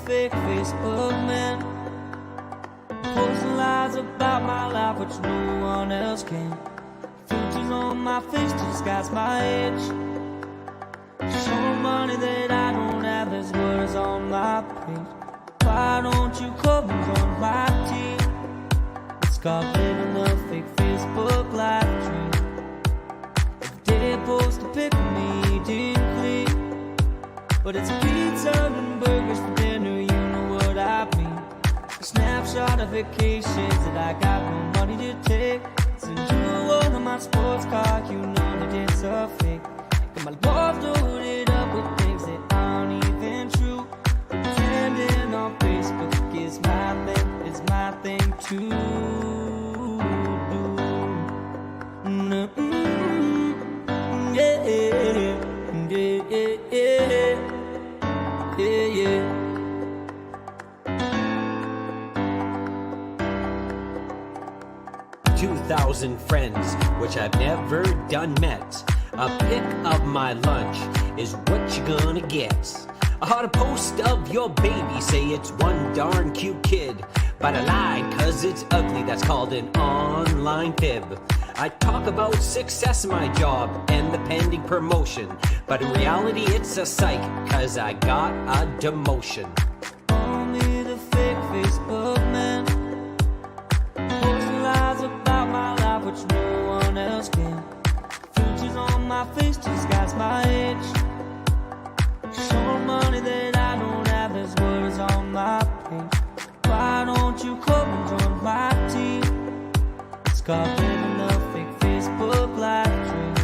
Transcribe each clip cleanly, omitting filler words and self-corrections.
fake Facebook man, posting lies about my life which no one else can. Filters on my face to disguise my age, showing money that I don't have. There's words on my page. Why don't you come and join my team? It's called living the fake Facebook life dream. If they post a pic of me deeply, but it's pizza and burgers for dinner, you know what I mean. A snapshot of vacations that I got no money to take. Send you one of my sports cars, you know that it's a fake. Got my walls loaded up with things that aren't even true. Pretending on Facebook is my thing too. Yeah, yeah, yeah, yeah, yeah. 2,000 friends, which I've never done met. A pic of my lunch is what you're gonna get. I heard a post of your baby, say it's one darn cute kid. But I lied, cause it's ugly, that's called an online fib. I talk about success in my job and the pending promotion, but in reality it's a psych, cause I got a demotion. Only the fake Facebook man, posting lies about my life which no one else can. Filters on my face to disguise my age, showing money that I don't have. There's words on my page. Why don't you come and join my team? It's called living the fake Facebook life dream.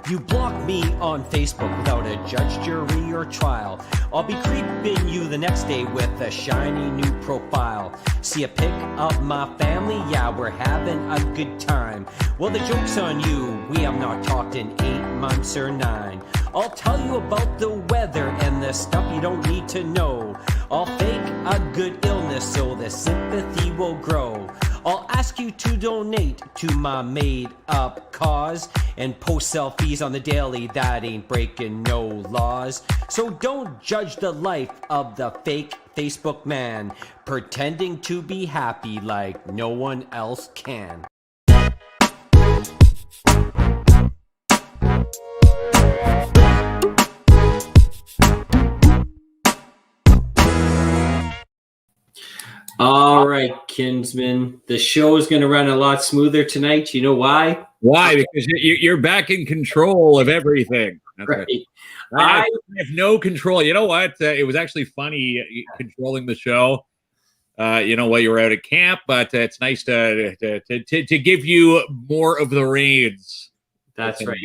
You block me on Facebook without a judge, jury, or trial. I'll be creeping you the next day with a shiny new profile. See a pic of my family, yeah, we're having a good time. Well, the joke's on you, we have not talked in 8 months or 9. I'll tell you about the weather and the stuff you don't need to know. I'll fake a good illness so the sympathy will grow. I'll ask you to donate to my made-up cause and post selfies on the daily, that ain't breaking no laws. So don't judge the life of the fake Facebook man, pretending to be happy like no one else can. All right, Kinsman. The show is going to run a lot smoother tonight. You know why? Why? Because you're back in control of everything. That's Right. I have no control. You know what? It was actually funny controlling the show. While you were out at camp, but it's nice to give you more of the reins. That's right.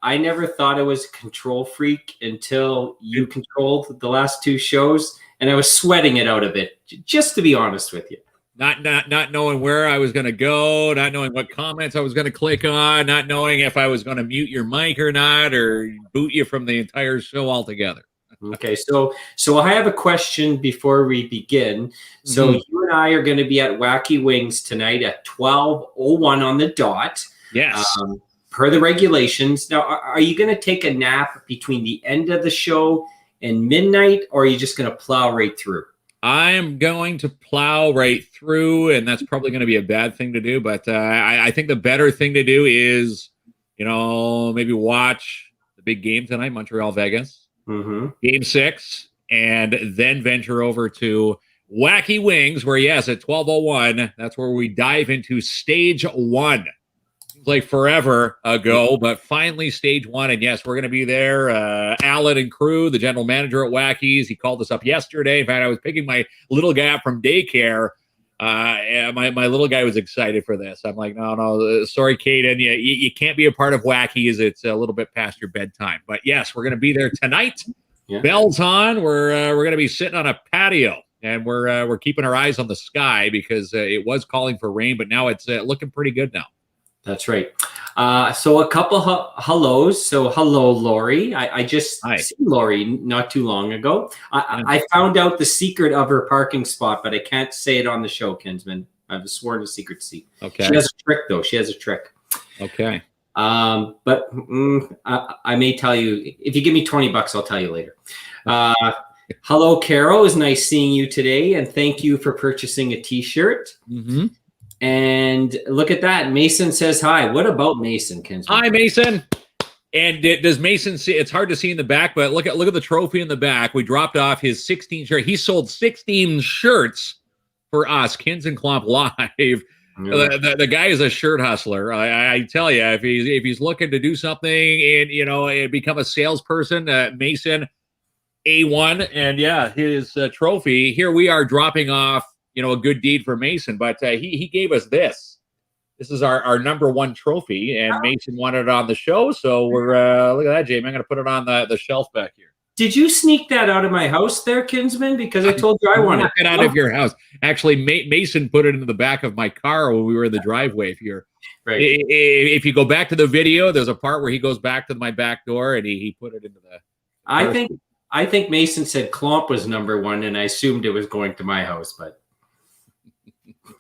I never thought I was a control freak until you controlled the last 2 shows, and I was sweating it out a bit, just to be honest with you. Not knowing where I was going to go, not knowing what comments I was going to click on, not knowing if I was going to mute your mic or not, or boot you from the entire show altogether. Okay, so I have a question before we begin. So you and I are going to be at Wacky Wings tonight at 12:01 on the dot. Yes. Per the regulations. Now, are you going to take a nap between the end of the show and midnight, or are you just going to plow right through? I'm going to plow right through, and that's probably going to be a bad thing to do. But I think the better thing to do is, maybe watch the big game tonight, Montreal-Vegas, Game 6, and then venture over to Wacky Wings, where, yes, at 12:01, that's where we dive into Stage 1. Like forever ago, but finally Stage 1. And yes, we're going to be there. Alan and crew, the general manager at Wackies, he called us up yesterday. In fact, I was picking my little guy up from daycare. And my little guy was excited for this. I'm like, no, sorry, Caden, you can't be a part of Wackies. It's a little bit past your bedtime. But yes, we're going to be there tonight. Yeah. Bells on. We're going to be sitting on a patio, and we're keeping our eyes on the sky because it was calling for rain, but now it's looking pretty good now. That's right. So a couple hellos. So hello, Lori. I just seen Lori not too long ago. I found out the secret of her parking spot, but I can't say it on the show, Kinsman. I've sworn a secrecy. Okay. She has a trick, though. She has a trick. Okay. But I may tell you, if you give me $20, I'll tell you later. Hello, Carol. It was nice seeing you today, and thank you for purchasing a T-shirt. Mm-hmm. And look at that. Mason says hi. What about Mason, Kinsman? Hi, Mason. And does Mason see? It's hard to see in the back, but look at the trophy in the back. We dropped off his 16 shirt. He sold 16 shirts for us, KINZ and KLOMP Live. Yeah. The guy is a shirt hustler. I tell you, if he's looking to do something and become a salesperson, Mason A1, and yeah, his trophy. Here we are dropping off, a good deed for Mason, but he gave us this. This is our number one trophy, and Mason wanted it on the show, so we're look at that, Jamie. I'm going to put it on the shelf back here. Did you sneak that out of my house there, Kinsman? Because I told you I wanted it out of your house. Actually, Mason put it into the back of my car when we were in the driveway. If you go back to the video, there's a part where he goes back to my back door and he put it into the. I think Mason said KLOMP was number one, and I assumed it was going to my house, but.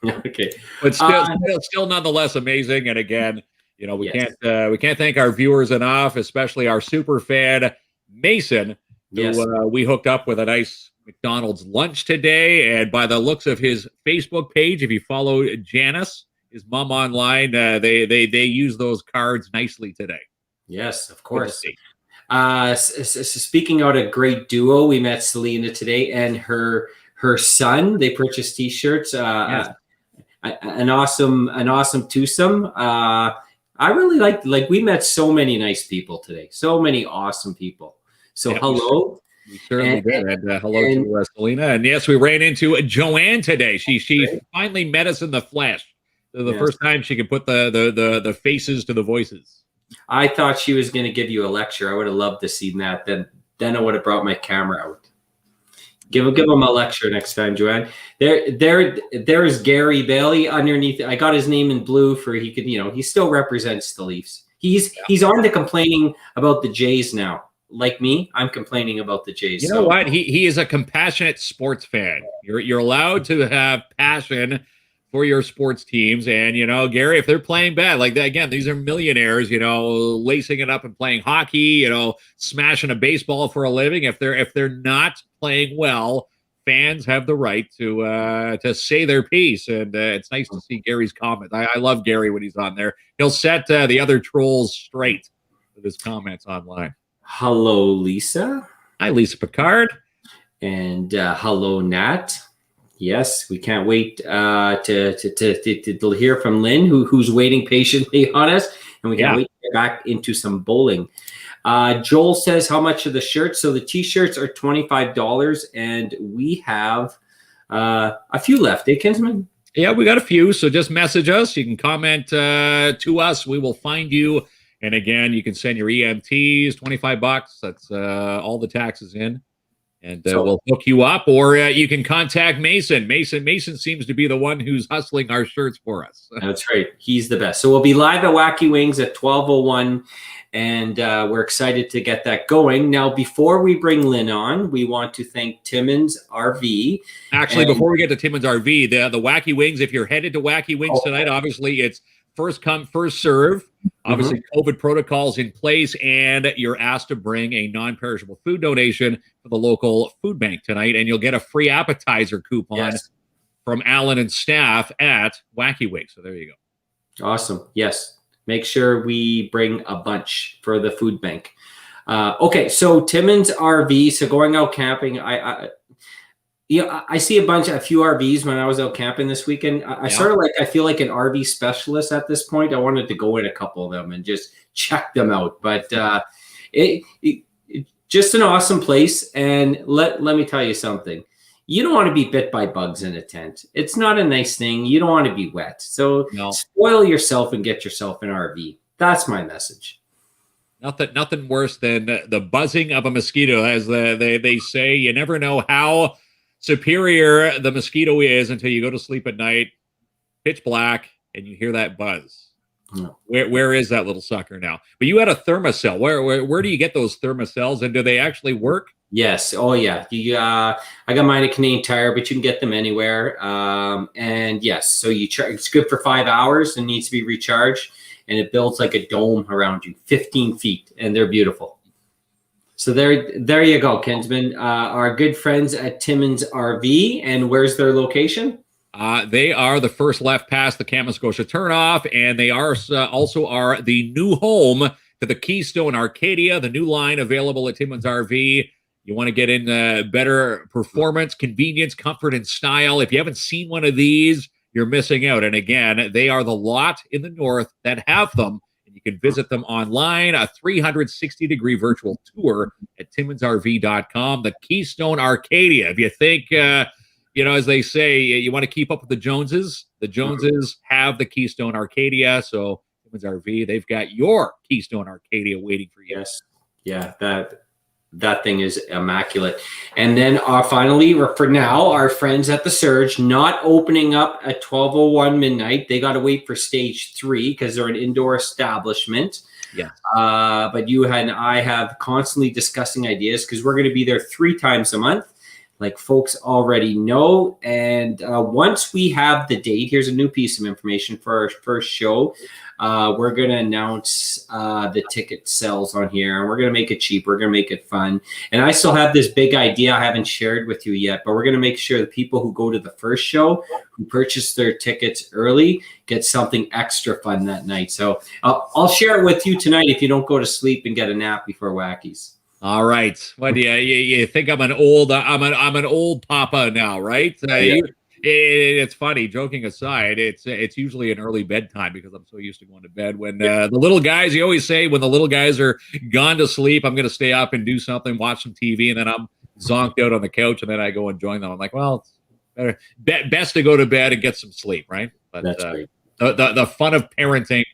Okay, but still nonetheless amazing. And again, we can't thank our viewers enough, especially our super fan Mason, who we hooked up with a nice McDonald's lunch today. And by the looks of his Facebook page, if you follow Janice, his mom online, they use those cards nicely today. Yes, of course. Speaking out a great duo, we met Selena today and her son. They purchased T-shirts. An awesome twosome. I really like we met so many nice people today, so many awesome people. So hello. We certainly did. And hello to Selena. And yes, we ran into Joanne today. She finally met us in the flesh. So the first time she could put the faces to the voices. I thought she was going to give you a lecture. I would have loved to see that. Then I would have brought my camera out. Give him a lecture next time, Joanne. There's Gary Bailey underneath. I got his name in blue for he could, he still represents the Leafs. He's on to complaining about the Jays now. Like me, I'm complaining about the Jays. You know what? He is a compassionate sports fan. You're allowed to have passion for your sports teams, and Gary, if they're playing bad, like that again, these are millionaires, lacing it up and playing hockey, smashing a baseball for a living. If they're not playing well, fans have the right to say their piece, and it's nice to see Gary's comment. I love Gary when he's on there. He'll set the other trolls straight with his comments online. Hello, Lisa. Hi, Lisa Picard. And hello, Nat. Yes, we can't wait to hear from Lynn, who's waiting patiently on us, and we can't wait to get back into some bowling. Joel says, how much are the shirts? So the T-shirts are $25, and we have a few left. Kinsman? Yeah, we got a few. So just message us. You can comment to us. We will find you. And again, you can send your EMTs, $25. That's all the taxes in. And we'll hook you up, or you can contact Mason. Mason seems to be the one who's hustling our shirts for us. That's right. He's the best. So we'll be live at Wacky Wings at 12:01, and we're excited to get that going. Now, before we bring Lynn on, we want to thank Timmins RV. Actually, before we get to Timmins RV, the Wacky Wings, if you're headed to Wacky Wings tonight, obviously it's first come, first serve. Obviously, COVID protocols in place, and you're asked to bring a non-perishable food donation for the local food bank tonight, and you'll get a free appetizer coupon from Alan and staff at Wacky Wings. So there you go. Awesome. Yes. Make sure we bring a bunch for the food bank. Okay, so Timmins RV. So going out camping, I see a few RVs when I was out camping this weekend. I feel like an RV specialist at this point. I wanted to go in a couple of them and just check them out. But it just an awesome place. And let me tell you something. You don't want to be bit by bugs in a tent. It's not a nice thing. You don't want to be wet. So spoil yourself and get yourself an RV. That's my message. Nothing worse than the buzzing of a mosquito. As they say, you never know how superior the mosquito is until you go to sleep at night, pitch black, and you hear that buzz. Where is that little sucker now? But you had a thermocell. Where do you get those thermocells, and do they actually work? Yes. Oh yeah. I got mine at Canadian Tire, but you can get them anywhere. And yes, so it's good for 5 hours and needs to be recharged, and it builds like a dome around you, 15 feet, and they're beautiful. So there you go, Kinsman. Our good friends at Timmins RV, and where's their location? They are the first left past the Kamoskosia turnoff, and they are also are the new home to the Keystone Arcadia, the new line available at Timmins RV. You want to get in better performance, convenience, comfort, and style. If you haven't seen one of these, you're missing out. And again, they are the lot in the north that have them. And you can visit them online, a 360-degree virtual tour at TimminsRV.com. The Keystone Arcadia. If you think, as they say, you want to keep up with the Joneses have the Keystone Arcadia. So Timmins RV, they've got your Keystone Arcadia waiting for you. Yes. Yeah, that thing is immaculate. And then finally, for now, our friends at the Surge, not opening up at 12:01 midnight. They got to wait for stage 3 because they're an indoor establishment. Yeah. But you and I have constantly discussing ideas because we're going to be there 3 times a month, like folks already know. And once we have the date, here's a new piece of information for our first show. We're going to announce the ticket sales on here, and we're going to make it cheap. We're going to make it fun. And I still have this big idea I haven't shared with you yet, but we're going to make sure the people who go to the first show, who purchase their tickets early, get something extra fun that night. So I'll share it with you tonight if you don't go to sleep and get a nap before Wackies. All right. What do you think I'm an old papa now, right? Yeah. It's funny, joking aside, it's usually an early bedtime because I'm so used to going to bed when the little guys, you always say when the little guys are gone to sleep, I'm going to stay up and do something, watch some TV, and then I'm zonked out on the couch, and then I go and join them. I'm like, well, it's best to go to bed and get some sleep, right? But that's great. The fun of parenting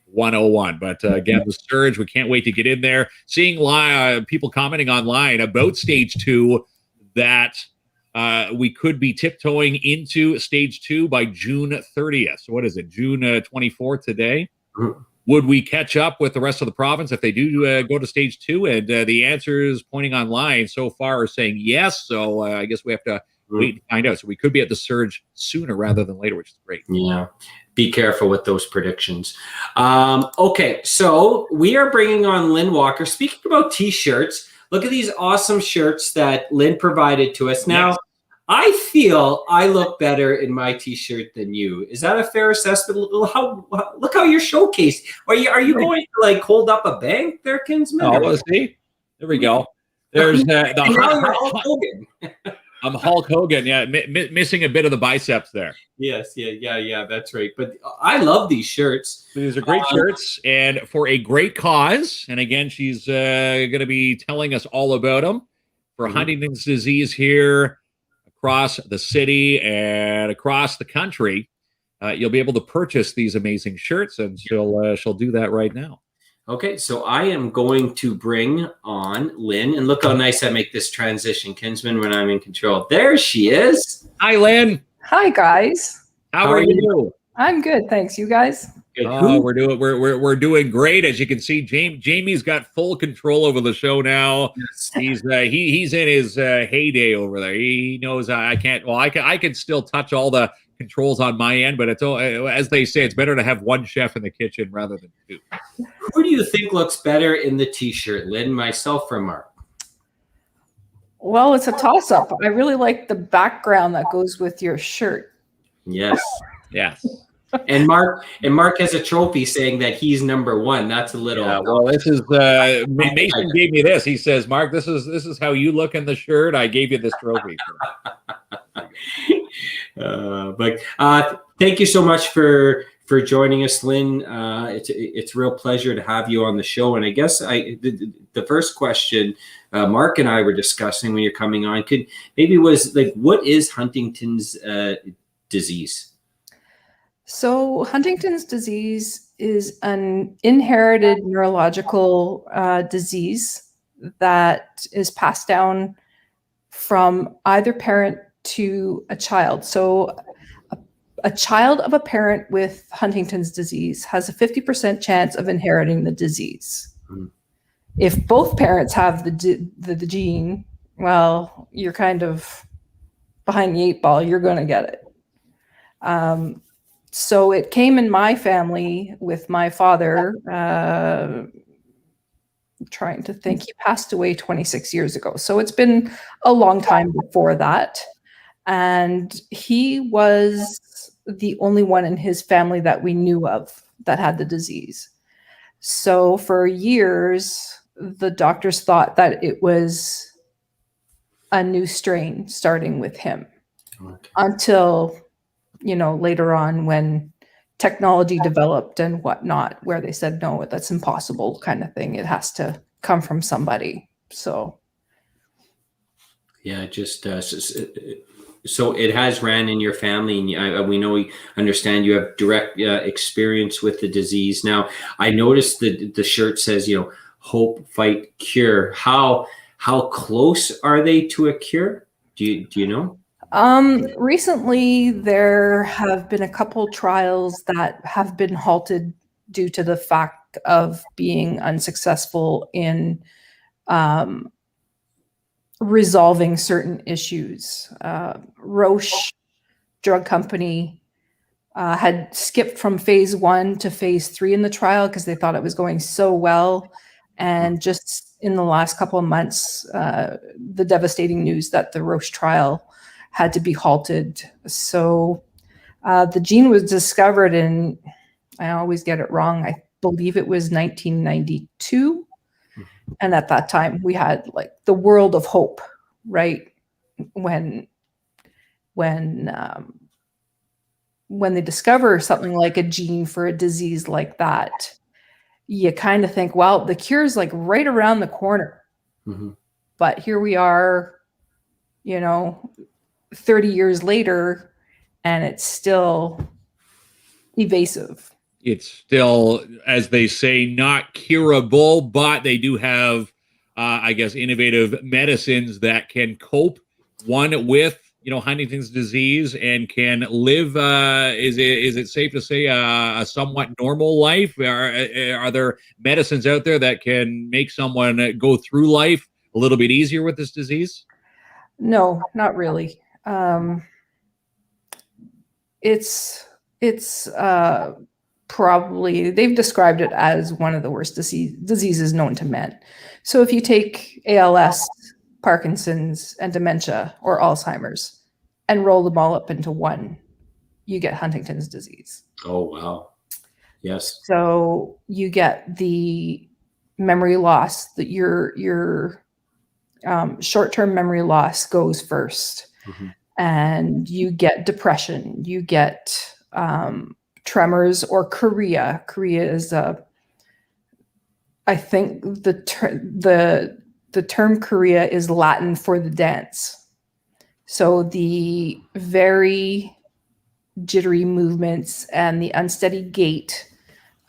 101. But again, the Surge, we can't wait to get in there. Seeing people commenting online about stage 2 that we could be tiptoeing into stage 2 by June 30th. So what is it, June 24th today? Mm-hmm. Would we catch up with the rest of the province if they do go to stage 2? And the answers pointing online so far are saying yes. So I guess we have to wait and find out. So we could be at the Surge sooner rather than later, which is great. Yeah. Be careful with those predictions. Okay, so we are bringing on Lynn Walker. Speaking about T-shirts, look at these awesome shirts that Lynn provided to us. Now, yes. I feel I look better in my T-shirt than you. Is that a fair assessment? Look how you're showcased. Are you going to like hold up a bank there, Kinsman? Oh, let's see. There we go. There's the Hulk Hogan. I'm Hulk Hogan. Yeah, missing a bit of the biceps there. Yes, yeah. That's right. But I love these shirts. These are great shirts, and for a great cause. And again, she's going to be telling us all about them for Huntington's disease here across the city and across the country. You'll be able to purchase these amazing shirts, and she'll do that right now. Okay, so I am going to bring on Lynn, and look how nice I make this transition, Kinsman, when I'm in control. There she is. Hi, Lynn. Hi, guys. How are you? I'm good, thanks. You guys? Good. Oh, we're doing great. As you can see, Jamie's got full control over the show now. Yes. He's in his heyday over there. He knows I can't. Well, I can still touch all the controls on my end, but it's all, as they say, it's better to have one chef in the kitchen rather than 2. Who do you think looks better in the T-shirt, Lynn, myself or Mark? Well, it's a toss-up. I really like the background that goes with your shirt. Yes. Yes. And Mark has a trophy saying that he's number 1. That's a little. Yeah, well, this is Mason gave me this. He says, Mark, this is how you look in the shirt. I gave you this trophy. But thank you so much for joining us, Lynn. It's a real pleasure to have you on the show. And I guess the first question Mark and I were discussing when you're coming on was like, what is Huntington's disease? So Huntington's disease is an inherited neurological disease that is passed down from either parent to a child. So a child of a parent with Huntington's disease has a 50% chance of inheriting the disease. Mm-hmm. If both parents have the gene, well, you're kind of behind the 8 ball. You're going to get it. So it came in my family with my father I'm trying to think. He passed away 26 years ago. So it's been a long time before that. And he was the only one in his family that we knew of that had the disease. So for years, the doctors thought that it was a new strain starting with him. Okay. Until, later on when technology developed and whatnot, where they said, no, that's impossible kind of thing. It has to come from somebody. So. Yeah, just so it has ran in your family, and we understand you have direct experience with the disease. Now, I noticed the shirt says, hope, fight, cure. How close are they to a cure? Do you know? Recently, there have been a couple trials that have been halted due to the fact of being unsuccessful in resolving certain issues. Roche drug company had skipped from phase 1 to phase 3 in the trial because they thought it was going so well. And just in the last couple of months, the devastating news that the Roche trial had to be halted. So the gene was discovered in, I always get it wrong, I believe it was 1992. And at that time, we had like the world of hope, right? When they discover something like a gene for a disease like that, you kind of think, well, the cure is like right around the corner. Mm-hmm. But here we are, 30 years later, and it's still evasive. It's still, as they say, not curable, but they do have, I guess, innovative medicines that can cope, one with, Huntington's disease and can live, is it safe to say, a somewhat normal life? Are there medicines out there that can make someone go through life a little bit easier with this disease? No, not really. It's probably, they've described it as one of the worst diseases known to men. So if you take ALS, Parkinson's, and dementia or Alzheimer's and roll them all up into one, you get Huntington's disease. Oh, wow. Yes. So you get the memory loss, that your short-term memory loss goes first. Mm-hmm. And you get depression, you get tremors or chorea. Chorea is I think the term chorea is Latin for the dance. So the very jittery movements and the unsteady gait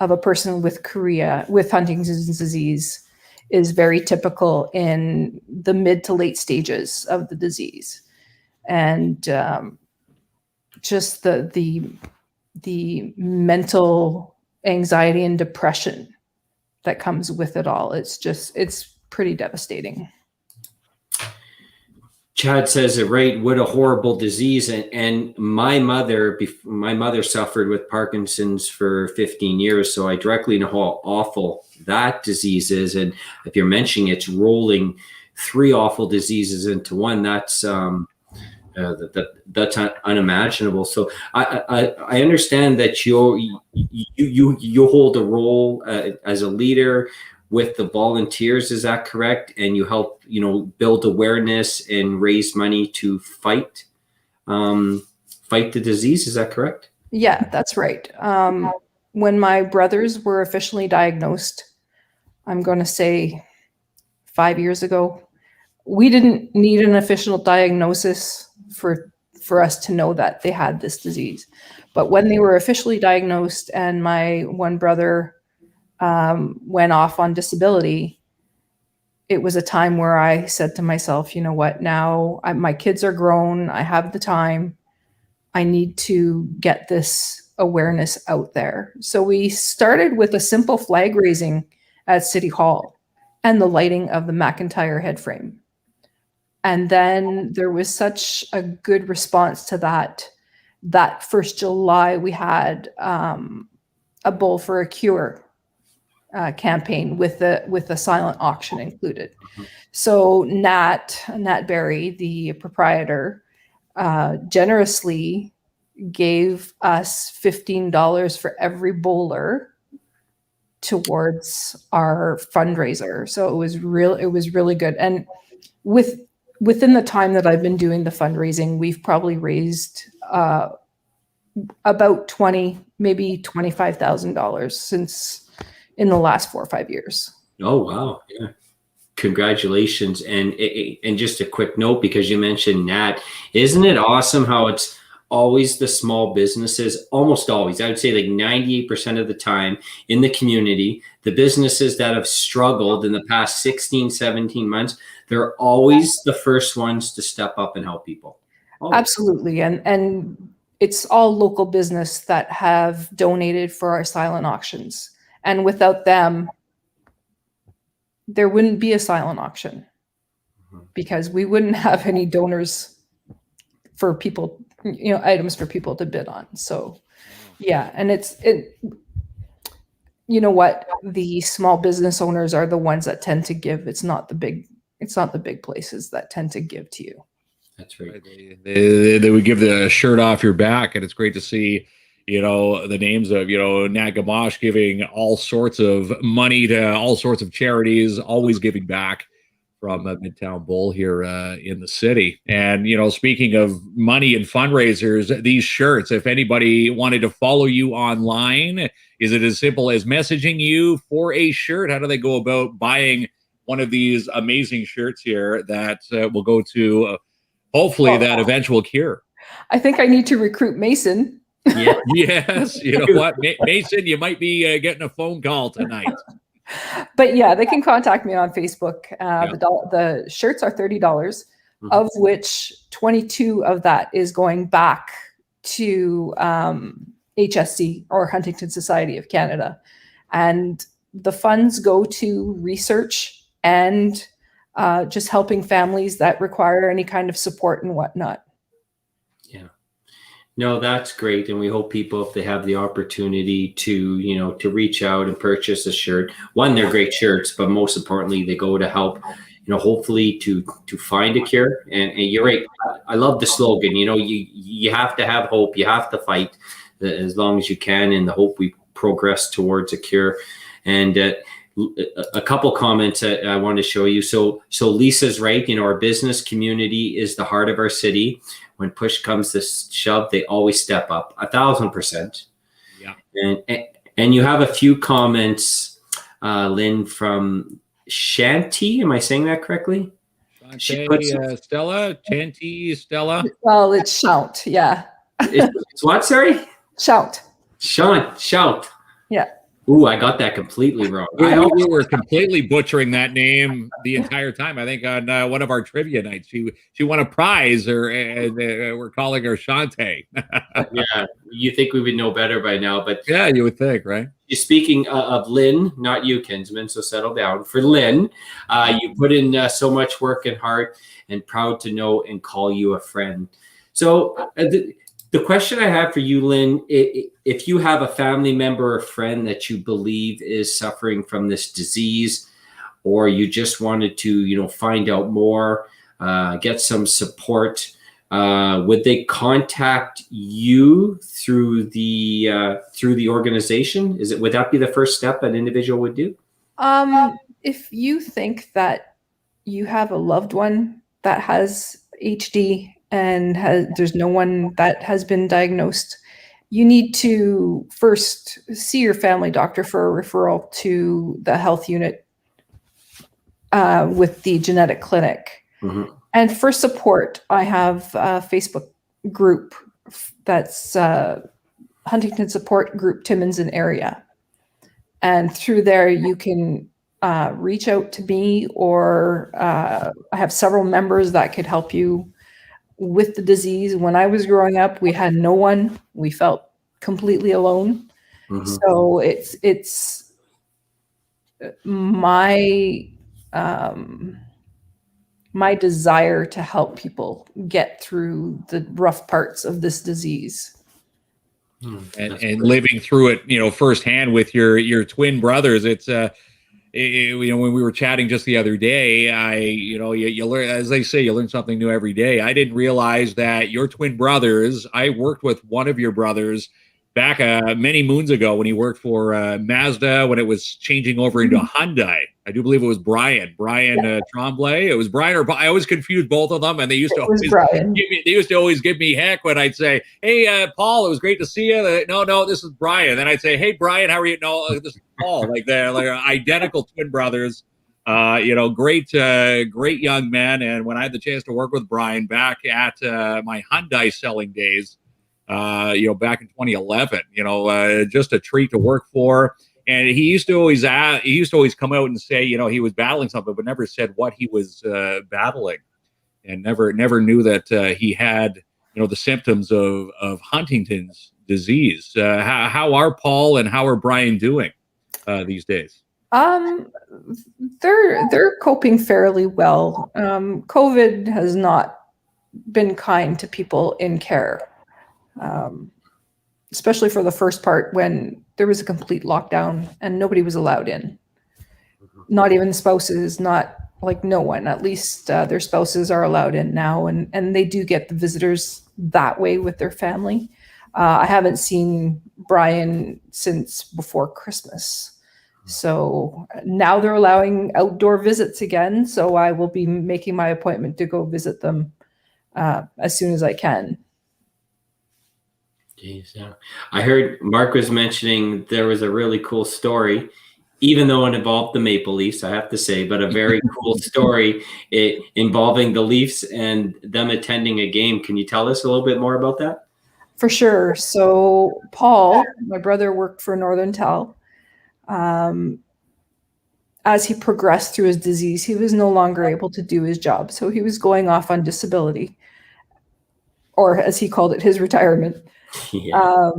of a person with chorea, with Huntington's disease, is very typical in the mid to late stages of the disease. And just the mental anxiety and depression that comes with it all. It's pretty devastating. Chad says it right. What a horrible disease. And my mother suffered with Parkinson's for 15 years. So I directly know how awful that disease is. And if you're mentioning it's rolling 3 awful diseases into one, that's unimaginable. So I understand that you hold a role as a leader with the volunteers. Is that correct? And you help build awareness and raise money to fight the disease. Is that correct? Yeah, that's right. When my brothers were officially diagnosed, I'm going to say 5 years ago, we didn't need an official diagnosis for us to know that they had this disease. But when they were officially diagnosed and my one brother went off on disability, it was a time where I said to myself, you know what, now my kids are grown, I have the time, I need to get this awareness out there. So we started with a simple flag raising at City Hall and the lighting of the McIntyre head frame. And then there was such a good response to that. That first July, we had a Bowl for a Cure campaign with a silent auction included. So Nat Berry, the proprietor, generously gave us $15 for every bowler towards our fundraiser. So it was really good. And within the time that I've been doing the fundraising, we've probably raised about maybe $25,000 since in the last 4 or 5 years. Oh, wow. Yeah. Congratulations. And just a quick note, because you mentioned Nat, isn't it awesome how it's always the small businesses, almost always, I would say like 98% of the time in the community, the businesses that have struggled in the past 16, 17 months, they're always the first ones to step up and help people. Always. Absolutely. And it's all local business that have donated for our silent auctions. And without them, there wouldn't be a silent auction because we wouldn't have any donors for people, items for people to bid on. So yeah. And you know what? The small business owners are the ones that tend to give. It's not the big places that tend to give to you. That's right. They would give the shirt off your back, and it's great to see, the names of, Nat Gamache giving all sorts of money to all sorts of charities, always giving back from Midtown Bowl here in the city. And, speaking of money and fundraisers, these shirts, if anybody wanted to follow you online, is it as simple as messaging you for a shirt? How do they go about buying one of these amazing shirts here that will go to hopefully that eventual cure? I think I need to recruit Mason. Yeah. Yes. You know what, Mason, you might be getting a phone call tonight. But yeah, they can contact me on Facebook. The shirts are $30, of which 22 of that is going back to HSC, or Huntington Society of Canada. And the funds go to research and just helping families that require any kind of support and whatnot. Yeah. No, that's great. And we hope people, if they have the opportunity to, to reach out and purchase a shirt, one, they're great shirts, but most importantly, they go to help, hopefully to find a cure. And you're right. I love the slogan, you have to have hope. You have to fight as long as you can. And the hope we progress towards a cure. And a couple comments that I want to show you. So Lisa's right. Our business community is the heart of our city. When push comes to shove, they always step up 1,000%. Yeah. And you have a few comments, Lynn, from Shanty. Am I saying that correctly? Stella. Well, it's Shout. Yeah. It's what? Sorry. Shout. Yeah. Ooh, I got that completely wrong. We were completely butchering that name the entire time. I think on one of our trivia nights, she won a prize, and we're calling her Shante. Yeah, you think we would know better by now, but yeah, you would think, right? Speaking of Lynn, not you, Kinsman, so settle down. For Lynn, you put in so much work and heart, and proud to know and call you a friend. So the question I have for you, Lynn, if you have a family member or friend that you believe is suffering from this disease, or you just wanted to, find out more, get some support, would they contact you through the organization? Would that be the first step an individual would do? If you think that you have a loved one that has HD and there's no one that has been diagnosed, you need to first see your family doctor for a referral to the health unit with the genetic clinic. Mm-hmm. And for support, I have a Facebook group that's Huntington Support Group Timmins and Area. And through there, you can reach out to me, or I have several members that could help you with the disease. When I was growing up, we had no one. We felt completely alone. Mm-hmm. So it's my my desire to help people get through the rough parts of this disease. and living through it, firsthand with your twin brothers. It's when we were chatting just the other day, you learn, as they say, you learn something new every day. I didn't realize that your twin brothers, I worked with one of your brothers back many moons ago when he worked for Mazda when it was changing over into Hyundai. I do believe it was Brian Tremblay. It was Brian, or I always confused both of them, and they used to always give me heck when I'd say, "Hey, Paul, it was great to see you." No, this is Brian. Then I'd say, "Hey, Brian, how are you?" No, this is Paul. Like they're identical twin brothers. Great young men. And when I had the chance to work with Brian back at my Hyundai selling days, back in 2011, just a treat to work for. And he used to always come out and say, he was battling something, but never said what he was battling, and never knew that he had, the symptoms of Huntington's disease. How are Paul and how are Brian doing these days? They're coping fairly well. COVID has not been kind to people in care. Especially for the first part when there was a complete lockdown and nobody was allowed in. Not even the spouses, not like no one. At least their spouses are allowed in now, and they do get the visitors that way with their family. I haven't seen Brian since before Christmas. So now they're allowing outdoor visits again. So I will be making my appointment to go visit them as soon as I can. Jeez, yeah. I heard Mark was mentioning there was a really cool story, even though it involved the Maple Leafs, I have to say, but a very cool story involving the Leafs and them attending a game. Can you tell us a little bit more about that? For sure. So Paul, my brother, worked for Northern Tel. As he progressed through his disease, he was no longer able to do his job. So he was going off on disability, or as he called it, his retirement. Yeah.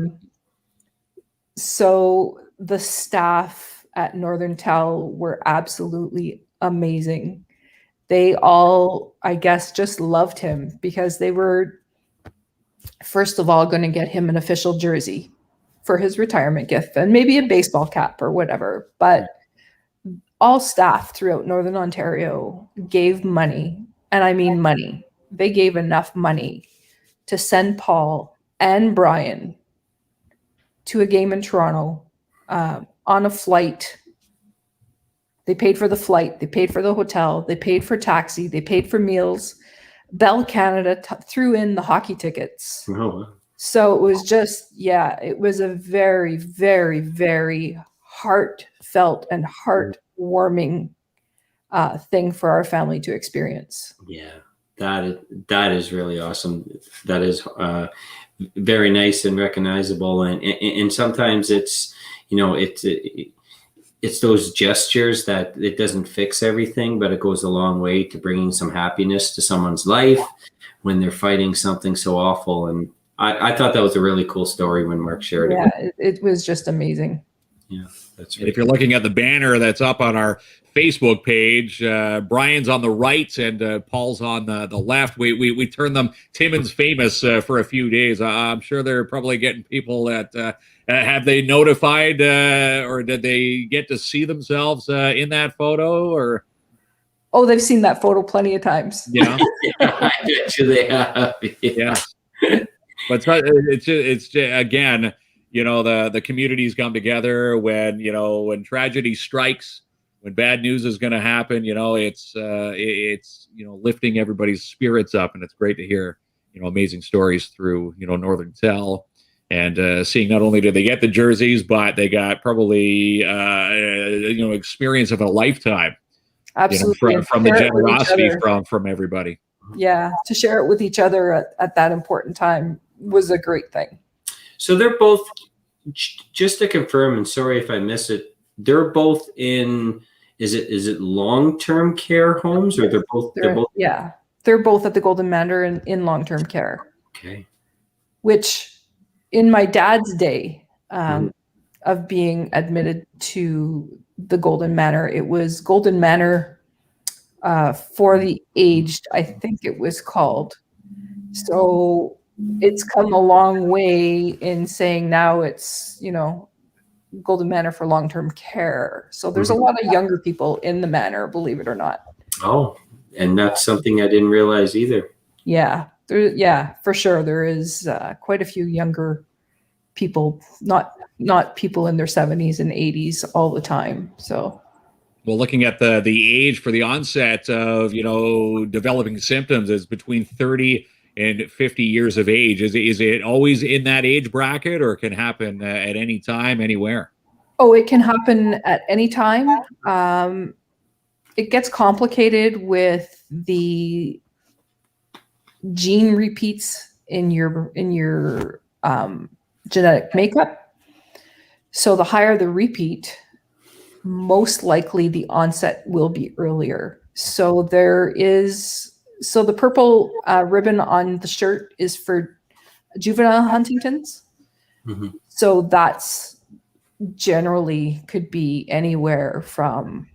So the staff at Northern Tel were absolutely amazing. They all, I guess, just loved him because they were, first of all, going to get him an official jersey for his retirement gift and maybe a baseball cap or whatever. But all staff throughout Northern Ontario gave money, and I mean money. They gave enough money to send Paul and Brian to a game in Toronto on a flight. They paid for the flight. They paid for the hotel. They paid for taxi. They paid for meals. Bell Canada threw in the hockey tickets. Oh. So it was just, it was a very, very, very heartfelt and heartwarming thing for our family to experience. Yeah, that is really awesome. That is very nice and recognizable, and sometimes it's it's those gestures that it doesn't fix everything, but it goes a long way to bringing some happiness to someone's life when they're fighting something so awful. And I thought that was a really cool story when Mark shared it. Yeah, it was just amazing. Yeah, that's right. If you're looking at the banner that's up on our Facebook page, Brian's on the right and Paul's on the left. We turned them Timmins famous for a few days. I'm sure they're probably getting people that have they notified or did they get to see themselves in that photo? Or they've seen that photo plenty of times. Yeah, I bet you they have. Yeah. But it's again, the communities come together when tragedy strikes, when bad news is going to happen. It's lifting everybody's spirits up, and it's great to hear amazing stories through Northern Tel, and seeing not only did they get the jerseys, but they got probably experience of a lifetime. Absolutely, from the generosity from everybody. Yeah, to share it with each other at that important time was a great thing. So they're both, just to confirm, and sorry if I miss it, they're both in, is it long-term care homes, or they're both? Yeah, they're both at the Golden Manor in long-term care. Okay. Which, in my dad's day of being admitted to the Golden Manor, it was Golden Manor for the aged, I think it was called. So it's come a long way in saying now it's, Golden Manor for long-term care. So there's a lot of younger people in the manor, believe it or not. Oh, and that's something I didn't realize either. Yeah, for sure. There is quite a few younger people, not people in their 70s and 80s all the time. So, well, looking at the age for the onset of developing symptoms is between 30 and 50 years of age. Is it always in that age bracket, or can happen at any time, anywhere? Oh, it can happen at any time. It gets complicated with the gene repeats in your genetic makeup. So the higher the repeat, most likely the onset will be earlier. So the purple ribbon on the shirt is for juvenile Huntington's. So that's generally could be anywhere from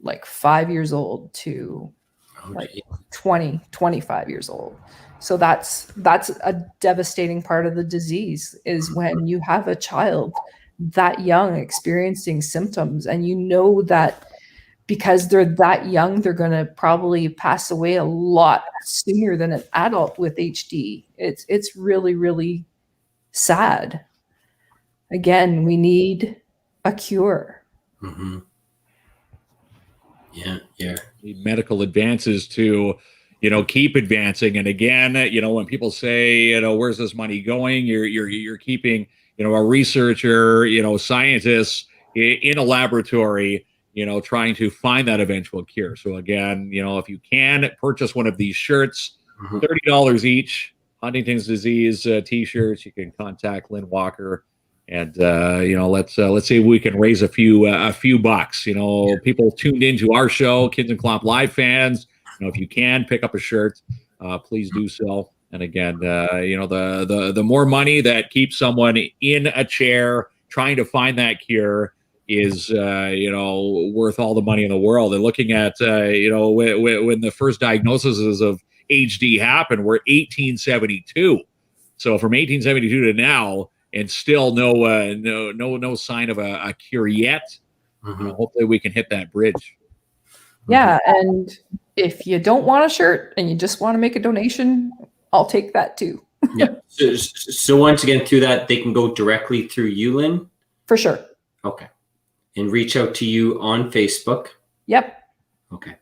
like 5 years old to like 20, 25 years old. So that's a devastating part of the disease, is when you have a child that young experiencing symptoms, and that because they're that young, they're going to probably pass away a lot sooner than an adult with HD. It's really, really sad. Again, we need a cure. Yeah. Need medical advances to keep advancing. And again, when people say, where's this money going, you're keeping a researcher, scientists in a laboratory, trying to find that eventual cure. So again, if you can purchase one of these shirts, $30 each, Huntington's disease t-shirts, you can contact Lynn Walker. And let's see if we can raise a few bucks. People tuned into our show, KINZ and KLOMP Live fans. If you can pick up a shirt, please do so. And again, the more money that keeps someone in a chair trying to find that cure is worth all the money in the world. And looking at when the first diagnoses of HD happened, were 1872. So from 1872 to now, and still no sign of a cure yet. Hopefully we can hit that bridge. Yeah, and if you don't want a shirt and you just want to make a donation, I'll take that too. Yeah. So once again, through that, they can go directly through you, Lynn? For sure. Okay. And reach out to you on Facebook? Yep. Okay.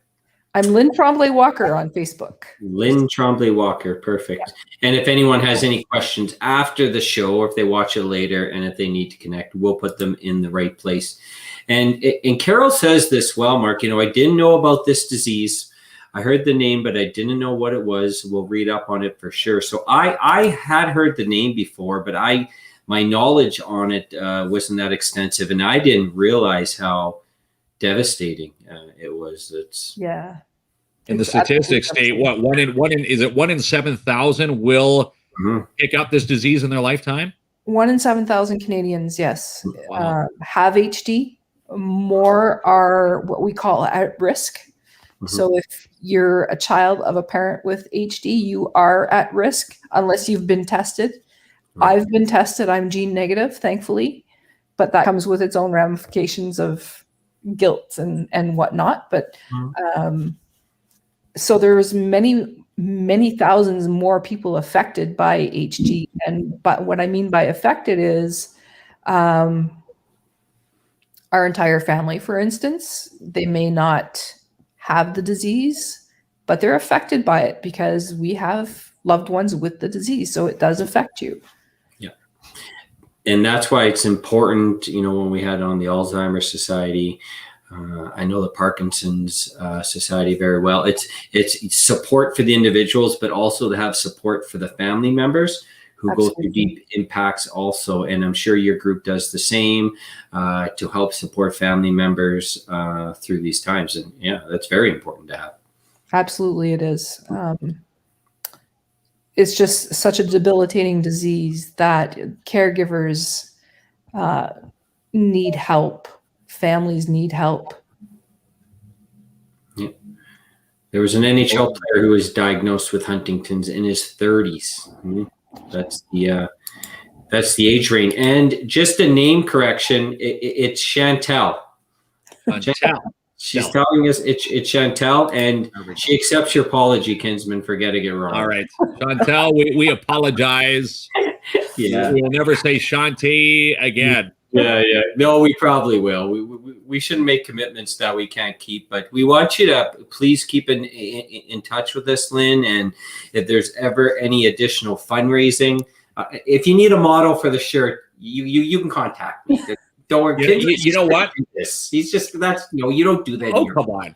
I'm Lynn Tremblay Walker on Facebook. Lynn Tremblay Walker, perfect. And if anyone has any questions after the show, or if they watch it later, and if they need to connect, we'll put them in the right place. And Carol says this well, Mark, I didn't know about this disease. I heard the name, but I didn't know what it was. We'll read up on it for sure. So I had heard the name before, but my knowledge on it wasn't that extensive, and I didn't realize how devastating it was. And the statistics state what one in 7,000 will pick up this disease in their lifetime? 1 in 7,000 Canadians, yes, Wow. have HD. More are what we call at risk. So if you're a child of a parent with HD, you are at risk unless you've been tested. I've been tested. I'm gene negative, thankfully, but that comes with its own ramifications of guilt and whatnot. But so there's many thousands more people affected by HD. But what I mean by affected is our entire family, for instance, they may not have the disease, but they're affected by it because we have loved ones with the disease. So it does affect you. Yeah. And that's why it's important, when we had on the Alzheimer's Society, I know the Parkinson's Society very well. It's support for the individuals, but also to have support for the family members who go through deep impacts also. And I'm sure your group does the same to help support family members through these times. And yeah, that's very important to have. Absolutely, it is. It's just such a debilitating disease that caregivers need help. Families need help. Yeah. There was an NHL player who was diagnosed with Huntington's in his 30s. That's the age range. And just a name correction, it's Chantel. Chantel. She's telling us it's Chantel, and she accepts your apology, Kinsman, for getting it wrong. All right, Chantel, we apologize. Yeah, we'll never say Shantae again. Yeah. No, we probably will. We shouldn't make commitments that we can't keep, but we want you to please keep in touch with us, Lynn. And if there's ever any additional fundraising, if you need a model for the shirt, you can contact me. Don't worry. You know what? He's just you don't do that. Oh, come on.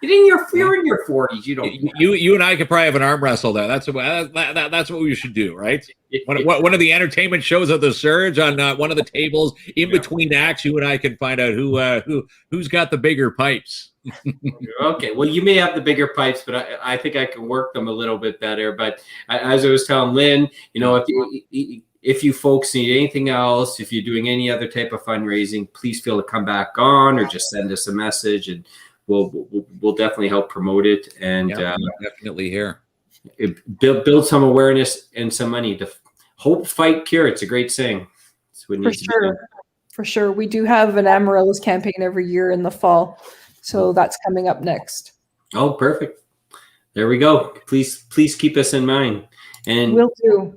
You're in your 40s. You don't. You and I could probably have an arm wrestle there. That's what we should do, right? One of the entertainment shows of the Surge on one of the tables in between acts. You and I can find out who's got the bigger pipes. Okay, well, you may have the bigger pipes, but I think I can work them a little bit better. But as I was telling Lynn, if you folks need anything else, if you're doing any other type of fundraising, please feel to come back on or just send us a message, and we'll definitely help promote it. And definitely here. Build some awareness and some money to hope, fight, cure. It's a great saying. For sure. We do have an Amaryllis campaign every year in the fall, so that's coming up next. Oh, perfect. There we go. Please keep us in mind. And will do.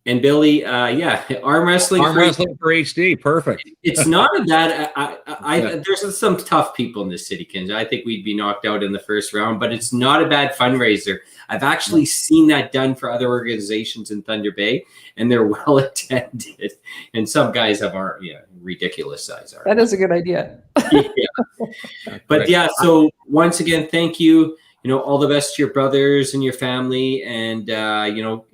And Billy, arm wrestling for HD, perfect. It's not a bad. There's some tough people in this city, Kins. I think we'd be knocked out in the first round, but it's not a bad fundraiser. I've actually seen that done for other organizations in Thunder Bay, and they're well attended. And some guys have ridiculous size arms. That is a good idea. But so once again, thank you. All the best to your brothers and your family, and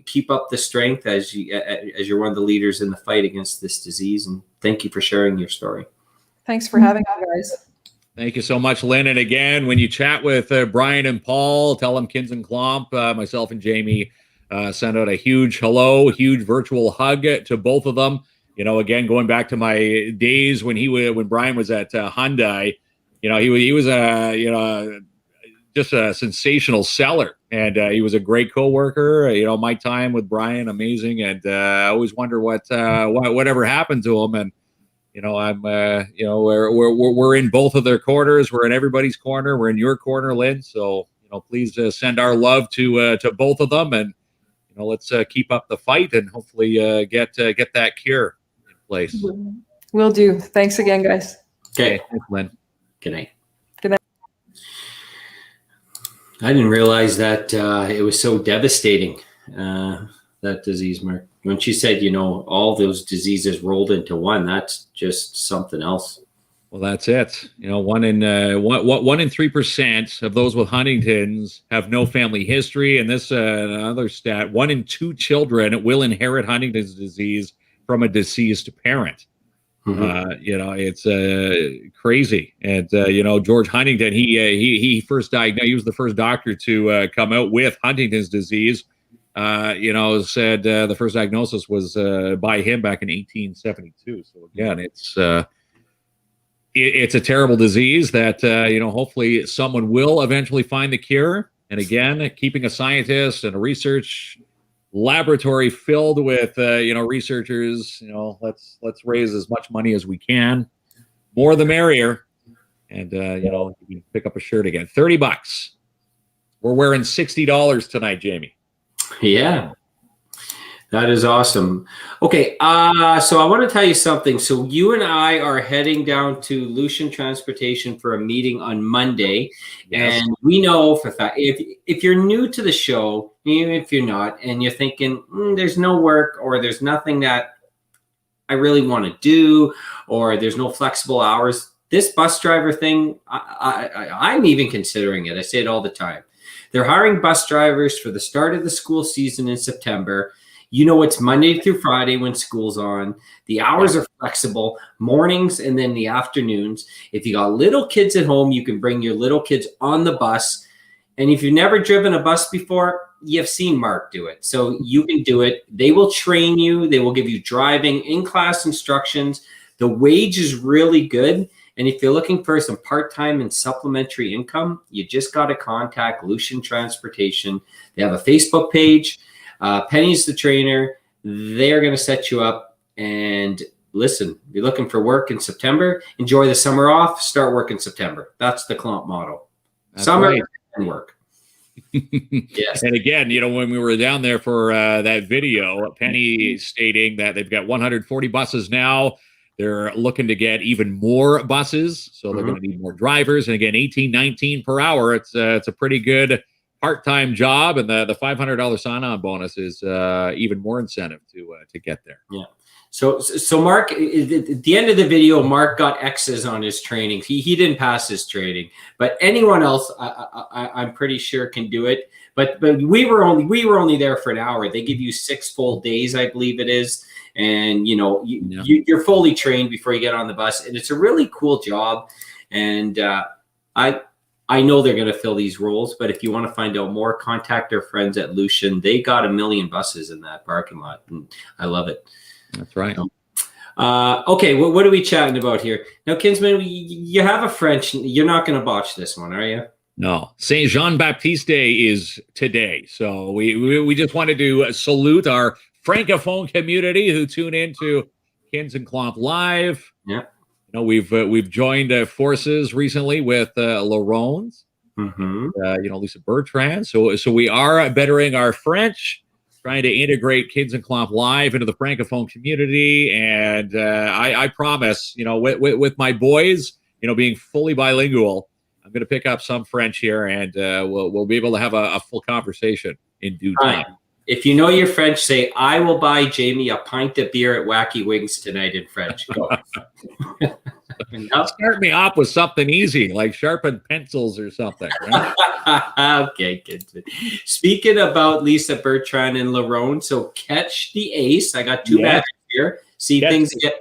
keep up the strength as you're one of the leaders in the fight against this disease. And thank you for sharing your story. Thanks for having me, guys. Thank you so much, Lynn. And again, when you chat with Brian and Paul, tell them KINZ and KLOMP, myself and Jamie, send out a huge hello, huge virtual hug to both of them. Again, going back to my days when Brian was at Hyundai, he was just a sensational seller, and he was a great coworker. My time with Brian, amazing, and I always wonder whatever happened to him. And I'm we're in both of their corners. We're in everybody's corner. We're in your corner, Lynn. So please send our love to both of them, and let's keep up the fight and hopefully get that cure in place. Will do. Thanks again, guys. Okay, thanks, Lynn. Good night. I didn't realize that it was so devastating, that disease, Mark. When she said, all those diseases rolled into one, that's just something else. Well, that's it. 1 in 3% of those with Huntington's have no family history. And this another stat: 1 in 2 children will inherit Huntington's disease from a deceased parent. Mm-hmm. It's crazy. And George Huntington, he first diagnosed. He was the first doctor to come out with Huntington's disease. Said the first diagnosis was by him back in 1872. So again, it's a terrible disease that hopefully someone will eventually find the cure. And again, keeping a scientist and a research laboratory filled with researchers, let's raise as much money as we can, more the merrier. And you can pick up a shirt again, $30. We're wearing $60 tonight, Jamie. Yeah, that is awesome. Okay, so I want to tell you something. So you and I are heading down to Lucian Transportation for a meeting on Monday. Yes. And we know for a fact, if you're new to the show, even if you're not, and you're thinking, there's no work, or there's nothing that I really want to do, or there's no flexible hours, this bus driver thing, I'm even considering it. I say it all the time. They're hiring bus drivers for the start of the school season in September. It's Monday through Friday when school's on. The hours are flexible, mornings and then the afternoons. If you got little kids at home, you can bring your little kids on the bus. And if you've never driven a bus before, you've seen Mark do it. So you can do it. They will train you. They will give you driving in-class instructions. The wage is really good. And if you're looking for some part-time and supplementary income, you just got to contact Lucian Transportation. They have a Facebook page. Penny's the trainer. they're going to set you up. And listen, you're looking for work in September, enjoy the summer off, start work in September. That's the KLOMP motto. That's Summer right. and work. Yes. And again, when we were down there for that video, Penny stating that they've got 140 buses now. They're looking to get even more buses, so they're going to need more drivers. And again, 18-19 per hour. It's a pretty good part-time job, and the $500 sign-on bonus is even more incentive to get there. Yeah. So Mark, at the end of the video, Mark got X's on his training. He didn't pass his training, but anyone else, I'm pretty sure can do it. But we were only there for an hour. They give you 6 full days, I believe it is, and you're fully trained before you get on the bus, and it's a really cool job. And I know they're going to fill these roles, but if you want to find out more, contact our friends at Lucian. They got 1 million buses in that parking lot, and I love it. That's right. Okay, what are we chatting about here? Now, Kinsman, you have a French. You're not going to botch this one, are you? No. Saint Jean Baptiste Day is today. So we just wanted to salute our Francophone community who tune in to KINZ and KLOMP Live. Yeah. We've joined forces recently with Laurent, Lisa Bertrand. So we are bettering our French, trying to integrate KINZ and KLOMP Live into the Francophone community. And I promise, with my boys, being fully bilingual, I'm going to pick up some French here, and we'll be able to have a full conversation in due time. If you know your French, say, I will buy Jamie a pint of beer at Wacky Wings tonight in French. Go. Start me off with something easy, like sharpened pencils or something. Right? Okay, good. Speaking about Lisa Bertrand and Laurent, so catch the ace. I got 2 matches here. See, things get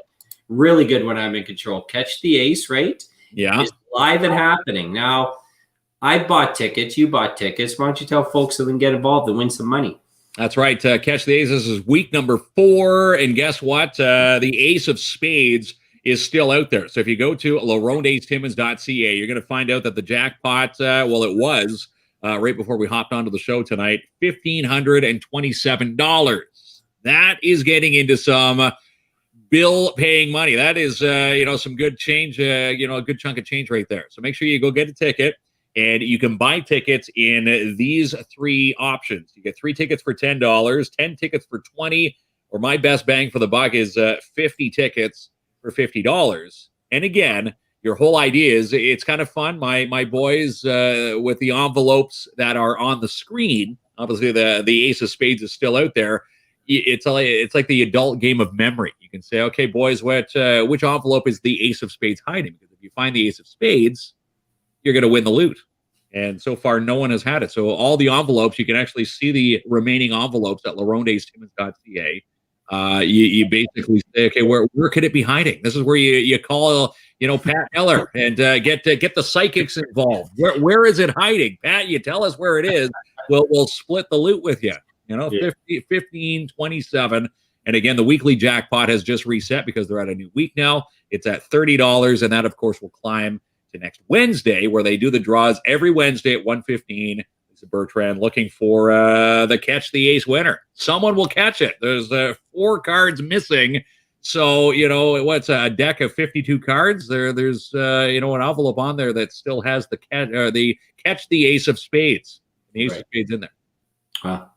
really good when I'm in control. Catch the ace, right? Yeah. It's live and happening. Now, I bought tickets. You bought tickets. Why don't you tell folks so they can get involved and win some money? That's right. Catch the Ace. This is week number 4. And guess what? The Ace of Spades is still out there. So if you go to LaurentAceTimmons.ca, you're going to find out that the jackpot, it was right before we hopped onto the show tonight, $1,527. That is getting into some bill-paying money. That is, some good change, a good chunk of change right there. So make sure you go get a ticket. And you can buy tickets in these 3 options. You get 3 tickets for $10, 10 tickets for $20, or my best bang for the buck is 50 tickets for $50. And again, your whole idea is it's kind of fun. My boys with the envelopes that are on the screen. Obviously, the Ace of Spades is still out there. It's like the adult game of memory. You can say, okay, boys, which envelope is the Ace of Spades hiding? Because if you find the Ace of Spades, you're going to win the loot. And so far, no one has had it. So all the envelopes, you can actually see the remaining envelopes at LaurentAceTimmons.ca. You basically say, okay, where could it be hiding? This is where you call, Pat Eller and get the psychics involved. Where is it hiding? Pat, you tell us where it is. We'll split the loot with you. 15, 27. And again, the weekly jackpot has just reset because they're at a new week now. It's at $30. And that, of course, will climb to next Wednesday, where they do the draws every Wednesday at 1:15. Lisa Bertrand looking for the Catch the Ace winner. Someone will catch it. There's 4 cards missing. So, what's a deck of 52 cards? There's an envelope on there that still has the Catch the Ace of Spades. The Ace of Spades in there. Wow.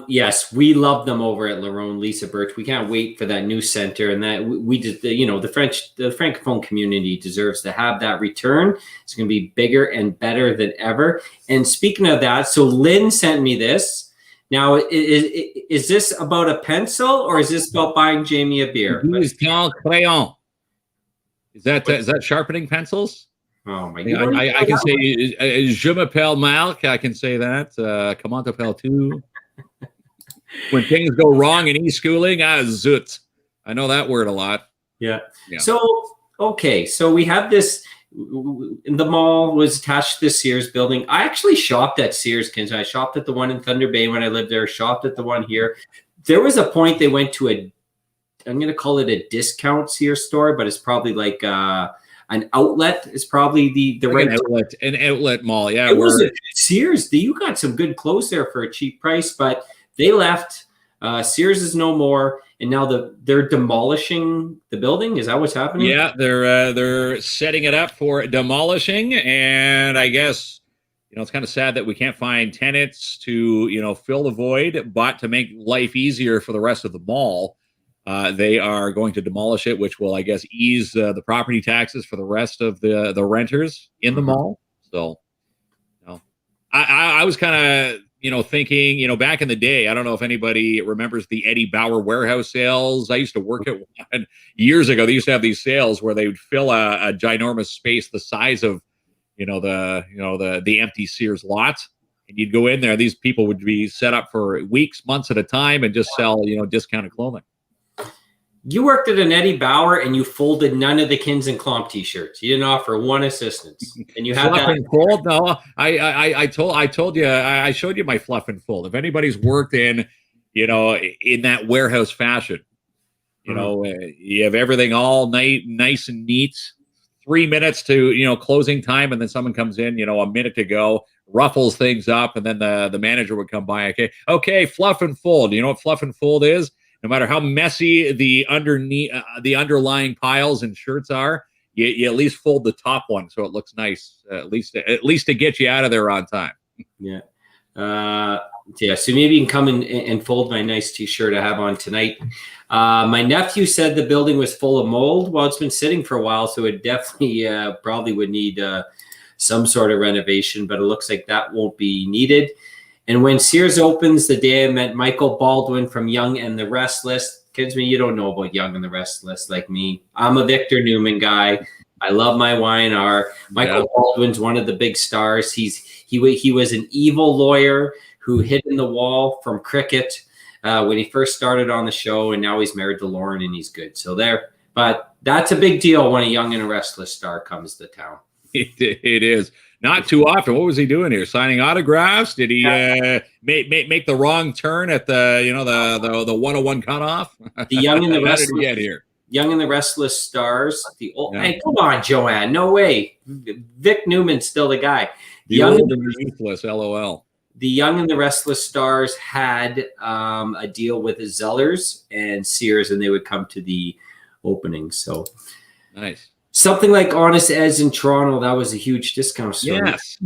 Yes, we love them over at Laurent, Lisa Birch. We can't wait for that new center, and that we just, the Francophone community deserves to have that return. It's going to be bigger and better than ever. And speaking of that, so Lynn sent me this. Now, is this about a pencil or is this about buying Jamie a beer? Crayon. Is that sharpening pencils? Oh my God. I can say je m'appelle Marc. I can say that. Comment t'appelles-tu? When things go wrong in e-schooling, zut. I know that word a lot. Yeah. So we have this. The mall was attached to the Sears building. I actually shopped at Sears, Kinsman. I shopped at the one in Thunder Bay when I lived there. Shopped at the one here. There was a point they went to I'm going to call it a discount Sears store, but it's probably like an outlet is probably the like right an outlet mall. Yeah, it was Sears. You got some good clothes there for a cheap price, but they left Sears is no more, and now they're demolishing the building. Is that what's happening? Yeah, they're setting it up for demolishing, and I guess it's kind of sad that we can't find tenants to fill the void, but to make life easier for the rest of the mall, they are going to demolish it, which will, I guess, ease the property taxes for the rest of the renters in the mall. So, I was kind of thinking, back in the day, I don't know if anybody remembers the Eddie Bauer warehouse sales. I used to work at one years ago. They used to have these sales where they would fill a ginormous space the size of, the empty Sears lot. And you'd go in there. These people would be set up for weeks, months at a time and just sell, discounted clothing. You worked at an Eddie Bauer and you folded none of the KINZ and KLOMP t-shirts. You didn't offer one assistance, and you had that. Fold? No, I told you, I showed you my fluff and fold. If anybody's worked in, in that warehouse fashion, you have everything all nice and neat. 3 minutes to closing time, and then someone comes in, a minute to go, ruffles things up, and then the manager would come by. Okay, fluff and fold. You know what fluff and fold is? No matter how messy the underlying piles and shirts are, you at least fold the top one so it looks nice. At least to get you out of there on time. Yeah. So maybe you can come and fold my nice t-shirt I have on tonight. My nephew said the building was full of mold. Well, it's been sitting for a while, so it definitely probably would need some sort of renovation, but it looks like that won't be needed. And when Sears opens, the day I met Michael Baldwin from Young and the Restless. Kids, you don't know about Young and the Restless like me. I'm a Victor Newman guy. I love my Y&R. Michael Baldwin's one of the big stars. He was an evil lawyer who hid in the wall from cricket when he first started on the show, and now he's married to Lauren and he's good. So there, but that's a big deal when a Young and a Restless star comes to town. It is. Not too often. What was he doing here? Signing autographs? Did he make the wrong turn at the 101 cutoff? The Young and the Restless. Get here. Young and the Restless stars. The old. Yeah. Hey, come on, Joanne. No way. Vic Newman's still the guy. The old and useless. LOL. The Young and the Restless stars had a deal with the Zellers and Sears, and they would come to the opening. So nice. Something like Honest Ed's in Toronto, that was a huge discount store. Yes.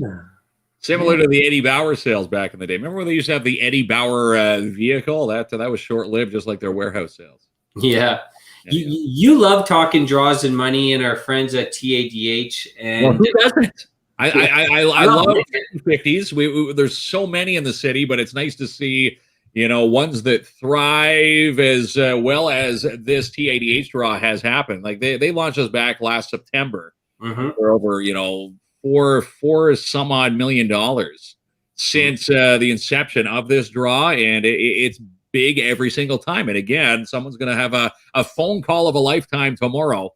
Similar to the Eddie Bauer sales back in the day. Remember when they used to have the Eddie Bauer vehicle? That was short-lived, just like their warehouse sales. Yeah. You love talking draws and money, and our friends at TADH. And who doesn't? I love 50s. There's so many in the city, but it's nice to see ones that thrive as well as this TADH draw has happened. Like they launched us back last September for over four some odd $1 million since the inception of this draw, and it's big every single time. And again, someone's going to have a phone call of a lifetime tomorrow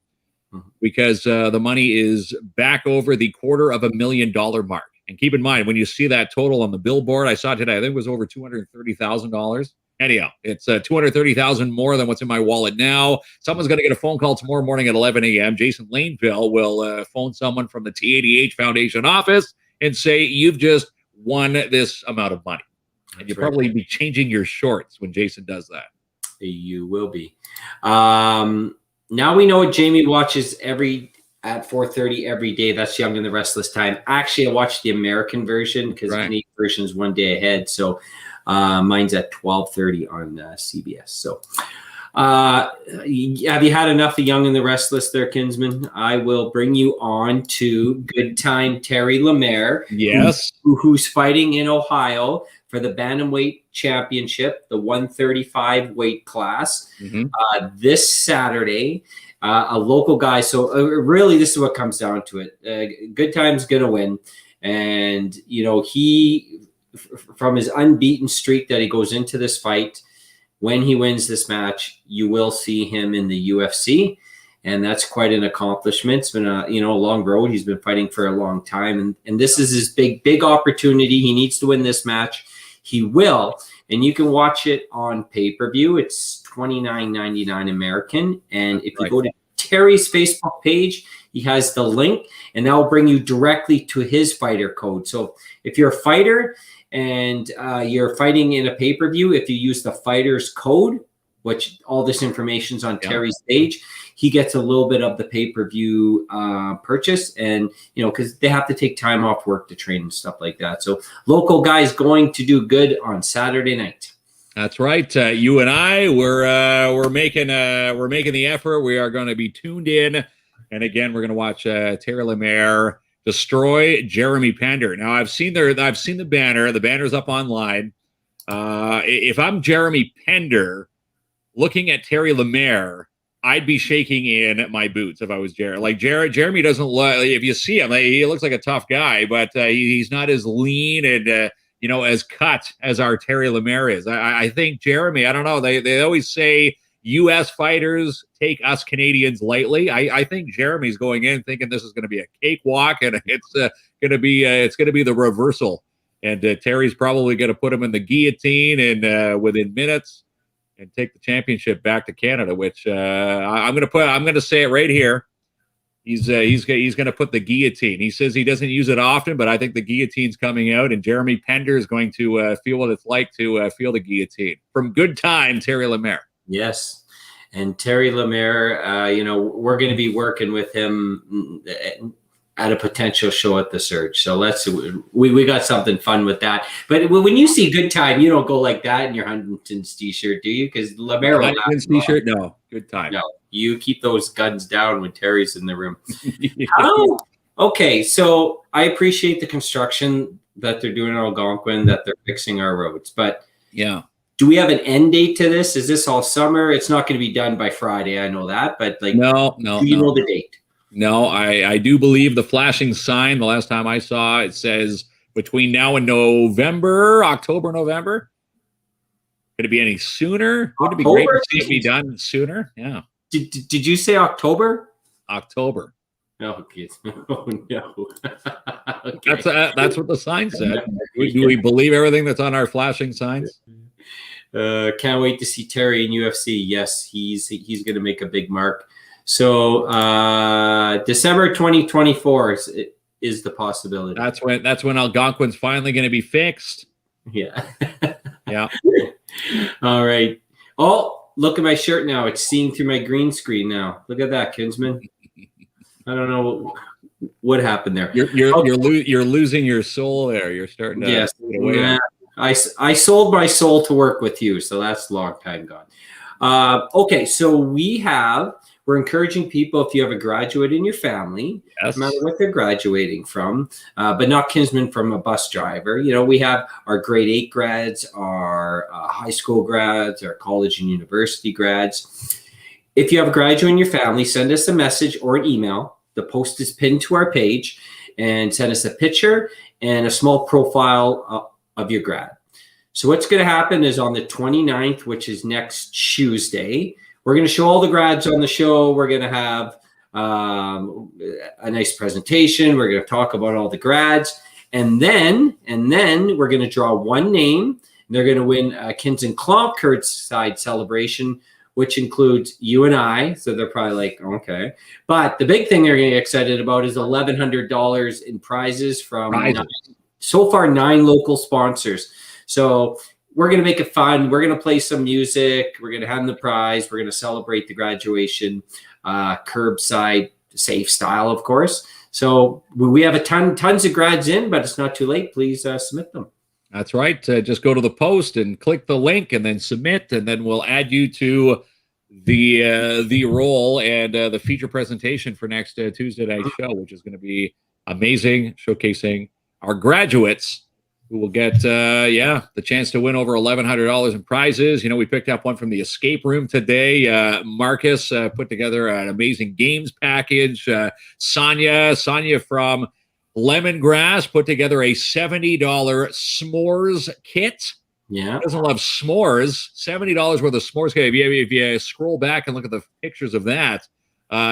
because the money is back over the $250,000 mark. And keep in mind, when you see that total on the billboard, I saw it today, I think it was over $230,000. Anyhow, it's $230,000 more than what's in my wallet now. Someone's going to get a phone call tomorrow morning at 11 a.m. Jason Laneville will phone someone from the TADH Foundation office and say, you've just won this amount of money. And you'll probably be changing your shorts when Jason does that. You will be. Now we know what Jamie watches at 4:30 every day. That's Young and the Restless time. Actually, I watched the American version because the Canadian version is one day ahead. So mine's at 12:30 on CBS. So have you had enough of Young and the Restless there, Kinsman? I will bring you on to good time Terry Lemaire. Yes. Who's fighting in Ohio for the Bantamweight Championship, the 135 weight class, this Saturday. A local guy. So really, this is what comes down to it. Good Time's going to win. And, he, from his unbeaten streak that he goes into this fight, when he wins this match, you will see him in the UFC. And that's quite an accomplishment. It's been a long road. He's been fighting for a long time. And this is his big opportunity. He needs to win this match. He will. And you can watch it on pay-per-view. It's $29.99 American. And if you go to Terry's Facebook page, he has the link, and that will bring you directly to his fighter code. So if you're a fighter and you're fighting in a pay-per-view, if you use the fighter's code, which all this information's on Terry's page, he gets a little bit of the pay-per-view purchase, and because they have to take time off work to train and stuff like that. So local guys going to do good on Saturday night. That's right. You and I, we're making the effort. We are going to be tuned in, and again, we're going to watch Terry Lemaire destroy Jeremy Pender. Now, I've seen the banner. The banner's up online. If I'm Jeremy Pender, looking at Terry Lemaire, I'd be shaking in my boots if I was Jeremy. Like Jeremy doesn't look. If you see him, he looks like a tough guy, but he's not as lean and as cut as our Terry Lemaire is. I think Jeremy. I don't know. They always say U.S. fighters take us Canadians lightly. I think Jeremy's going in thinking this is going to be a cakewalk, and it's going to be the reversal. And Terry's probably going to put him in the guillotine and within minutes, and take the championship back to Canada. Which I'm going to say it right here. He's going to put the guillotine. He says he doesn't use it often, but I think the guillotine's coming out, and Jeremy Pender is going to feel what it's like to feel the guillotine. From good time, Terry Lemaire. Yes. And Terry Lemaire, we're going to be working with him at a potential show at the Surge. So we got something fun with that. But when you see good time, you don't go like that in your Huntington's t-shirt, do you? Because Lemaire Huntington's t-shirt, no. Good time. No, you keep those guns down when Terry's in the room. Okay, so I appreciate the construction that they're doing in Algonquin, that they're fixing our roads. But yeah. Do we have an end date to this? Is this all summer? It's not going to be done by Friday. I know that, but no. Do you know the date? No, I do believe the flashing sign. The last time I saw it says between now and November, October, November. Could it be any sooner? Wouldn't it be great to see it be done sooner? Yeah. Did you say October? October. Oh, oh no. Okay. That's what the sign said. Do we believe everything that's on our flashing signs? Can't wait to see Terry in UFC. Yes, he's going to make a big mark. So December 2024 is the possibility. That's when Algonquin's finally going to be fixed. Yeah. Yeah. All right. Oh, look at my shirt now. It's seeing through my green screen now. Look at that, Kinsman. I don't know what happened there. You're losing your soul there. You're starting to get away. I sold my soul to work with you, so that's a long time gone. Okay, so we're encouraging people, if you have a graduate in your family, yes, no matter what they're graduating from, but not Kinsman from a bus driver. We have our grade 8 grads, our high school grads, our college and university grads. If you have a graduate in your family, send us a message or an email. The post is pinned to our page, and send us a picture and a small profile of your grad. So what's going to happen is on the 29th, which is next Tuesday, we're going to show all the grads on the show. We're going to have a nice presentation. We're going to talk about all the grads. And then we're going to draw one name. They're going to win a KINZ and KLOMP curbside celebration, which includes you and I. So they're probably like, okay. But the big thing they're going to get excited about is $1,100 in prizes from so far 9 local sponsors. So we're going to make it fun. We're going to play some music. We're going to hand the prize. We're going to celebrate the graduation, curbside, safe style, of course. So we have tons of grads in, but it's not too late. Please submit them. That's right. Just go to the post and click the link and then submit, and then we'll add you to the role and the feature presentation for next Tuesday night show, which is going to be amazing, showcasing our graduates who will get the chance to win over $1,100 in prizes. We picked up one from the escape room today. Marcus put together an amazing games package. Sonia from Lemongrass put together a $70 s'mores kit. Yeah. Doesn't love s'mores. $70 worth of s'mores kit. If you scroll back and look at the pictures of that,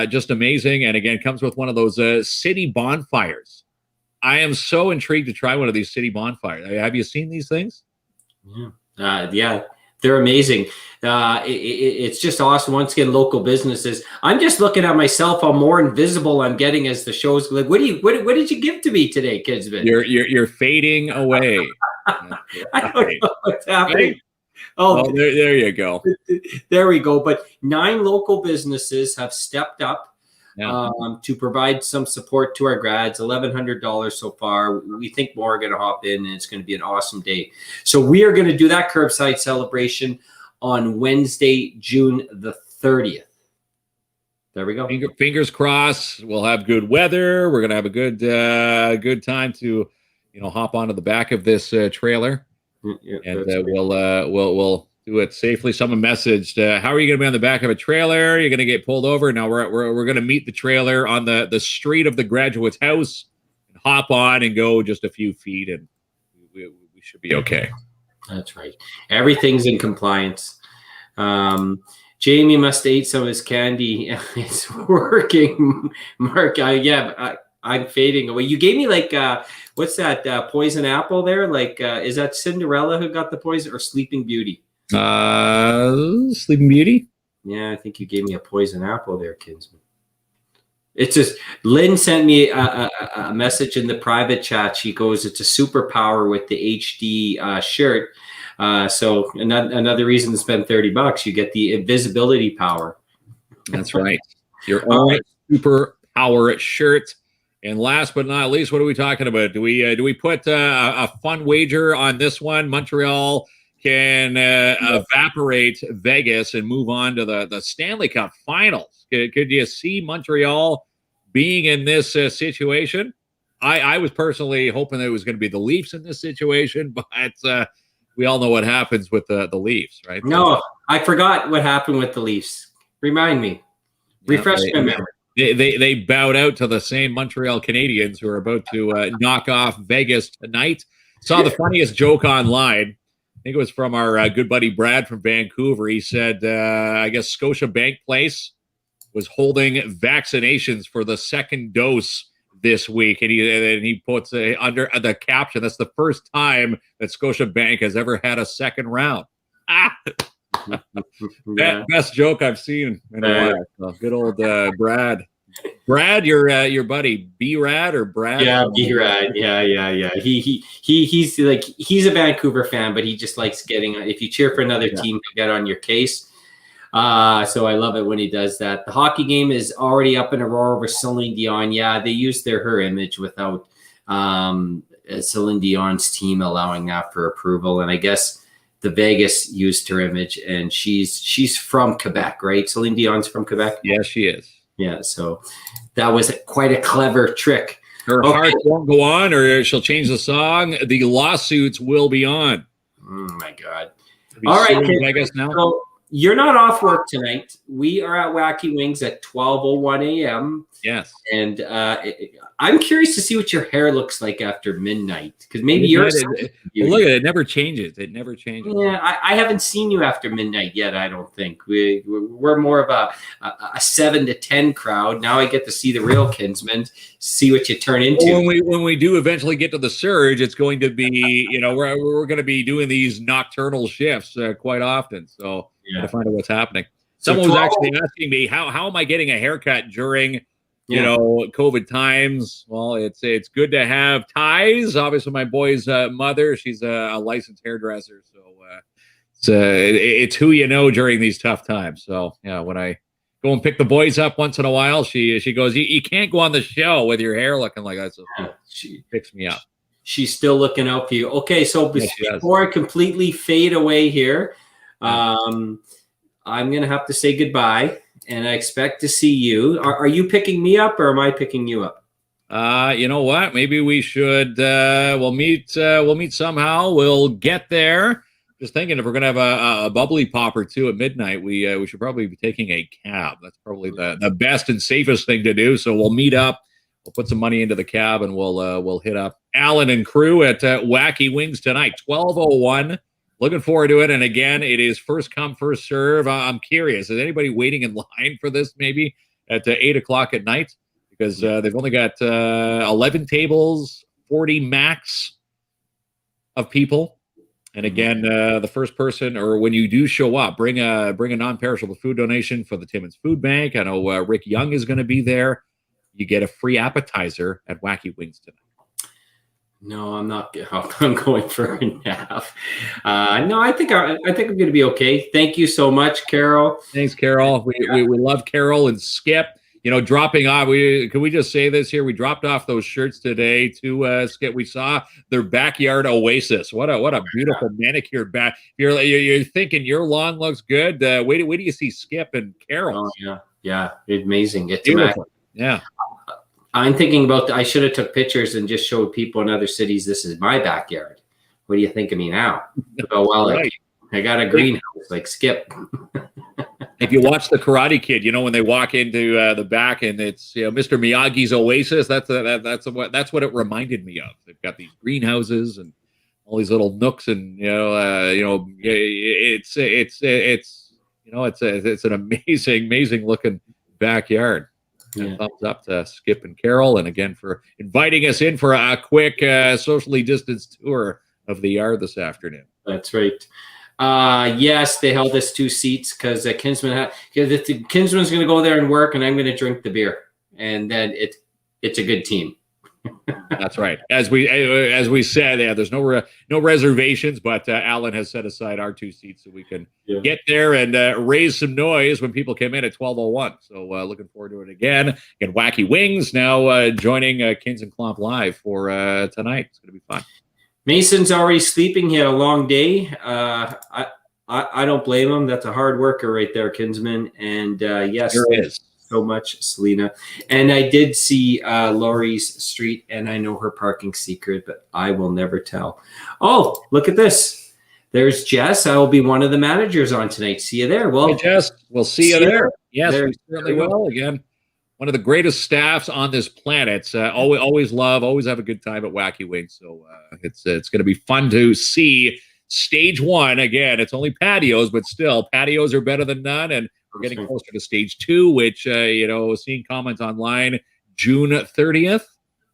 just amazing. And again, comes with one of those city bonfires. I am so intrigued to try one of these city bonfires. Have you seen these things? Yeah, they're amazing. It's just awesome. Once again, local businesses. I'm just looking at myself. How more invisible I'm getting as the shows. Like, what did you give to me today, Kinsman? You're fading away. I don't know what's happening. Right? Oh, there you go. There we go. But 9 local businesses have stepped up to provide some support to our grads. $1,100 so far. We think more are going to hop in, and it's going to be an awesome day. So we are going to do that curbside celebration on Wednesday, June the 30th. There we go. Fingers crossed. We'll have good weather. We're going to have a good time to, hop onto the back of this trailer, and we'll do it safely. Someone messaged, how are you going to be on the back of a trailer? You're going to get pulled over. Now we're going to meet the trailer on the street of the graduate's house, and hop on and go just a few feet, and we should be okay. That's right. Everything's in compliance. Jamie must eat some of his candy. It's working, Mark. I'm fading away. You gave me what's that poison apple there? Is that Cinderella who got the poison, or Sleeping Beauty? Sleeping Beauty. Yeah, I think you gave me a poison apple there, Kinsman. It's just Lynn sent me a message in the private chat. She goes, "It's a superpower with the HD shirt." So another reason to spend $30. You get the invisibility power. That's right. Your own superpower shirt. And last but not least, what are we talking about? Do we put a fun wager on this one? Montreal can evaporate Vegas and move on to the Stanley Cup Finals. Could you see Montreal being in this situation? I was personally hoping that it was going to be the Leafs in this situation, but we all know what happens with the Leafs, right? No, I forgot what happened with the Leafs. Remind me. Refresh my memory. They bowed out to the same Montreal Canadiens who are about to knock off Vegas tonight. Saw the funniest joke online. I think it was from our good buddy Brad from Vancouver. He said, I guess Scotia Bank Place was holding vaccinations for the second dose this week. And he puts under the caption, that's the first time that Scotia Bank has ever had a second round. Best joke I've seen in a while. So good old Brad. Brad, your buddy B-Rad or Brad? Yeah, B-Rad. Yeah. He's a Vancouver fan, but he just likes getting. If you cheer for another team, to get on your case. So I love it when he does that. The hockey game is already up in a roar over Celine Dion. Yeah, they used her image without Celine Dion's team allowing that for approval, and I guess the Vegas used her image, and she's from Quebec, right? Celine Dion's from Quebec. Yeah, she is. Yeah, so that was quite a clever trick. Her heart won't go on, or she'll change the song. The lawsuits will be on. Oh my God! All right, Vegas now. So you're not off work tonight. We are at Wacky Wings at 12:01 a.m. Yes, and I'm curious to see what your hair looks like after midnight, because maybe yours. Look at it; it never changes. It never changes. Yeah, I haven't seen you after midnight yet. I don't think we're more of a 7 to 10 crowd. Now I get to see the real Kinsman, see what you turn into. Well, when we do eventually get to the surge, it's going to be we're going to be doing these nocturnal shifts quite often. So to find out what's happening. Someone was actually asking me how am I getting a haircut during COVID times. Well, it's good to have ties. Obviously, my boy's mother, she's a licensed hairdresser, so it's who you know during these tough times. So when I go and pick the boys up once in a while, she goes, you can't go on the show with your hair looking like that. So she picks me up. She's still looking out for you. Okay, so before I completely fade away here, I'm gonna have to say goodbye. And I expect to see you. Are you picking me up, or am I picking you up? You know what? Maybe we should. We'll meet somehow. We'll get there. Just thinking, if we're gonna have a bubbly pop or two at midnight, we should probably be taking a cab. That's probably the best and safest thing to do. So we'll meet up. We'll put some money into the cab, and we'll hit up Alan and crew at Wacky Wings tonight, 12:01. Looking forward to it. And again, it is first come, first serve. I'm curious. Is anybody waiting in line for this maybe at 8 o'clock at night? Because they've only got 11 tables, 40 max of people. And again, the first person, or when you do show up, bring a non-perishable food donation for the Timmins Food Bank. I know Rick Young is going to be there. You get a free appetizer at Wacky Wings tonight. No, I'm not. I'm going for a nap. No, I think I'm going to be okay. Thank you so much, Carol. Thanks, Carol. We love Carol and Skip. You know, dropping off. Can we just say this here? We dropped off those shirts today to Skip. We saw their backyard oasis. What a beautiful manicured back. You're thinking your lawn looks good. Wait do you see Skip and Carol? Oh yeah, amazing. It's beautiful. Yeah. I'm thinking about. I should have took pictures and just showed people in other cities. This is my backyard. What do you think of me now? Oh well, right. I got a greenhouse like Skip. If you watch the Karate Kid, you know when they walk into the back and it's Mr. Miyagi's oasis. That's what it reminded me of. They've got these greenhouses and all these little nooks, and it's an amazing looking backyard. Yeah. Thumbs up to Skip and Carol, and again for inviting us in for a quick socially distanced tour of the yard this afternoon. That's right. Yes, they held us 2 seats because Kinsman's going to go there and work, and I'm going to drink the beer, and then it's a good team. That's right. As we said, there's no reservations, but Alan has set aside our 2 seats so we can get there and raise some noise when people come in at 12:01. So looking forward to it again. And Wacky Wings now joining KINZ and KLOMP live for tonight. It's going to be fun. Mason's already sleeping. He had a long day. I don't blame him. That's a hard worker right there, Kinsman. And yes, there is so much, Selena. And I did see Lori's street, and I know her parking secret, but I will never tell. Oh, look at this. There's Jess. I will be one of the managers on tonight. See you there. Well, hey, Jess, we'll see you there. Yes, we certainly will. Again, one of the greatest staffs on this planet. Always have a good time at Wacky Wings. So it's going to be fun to see stage 1. Again, it's only patios, but still, patios are better than none. And we're getting closer to stage 2, which, seeing comments online, June 30th.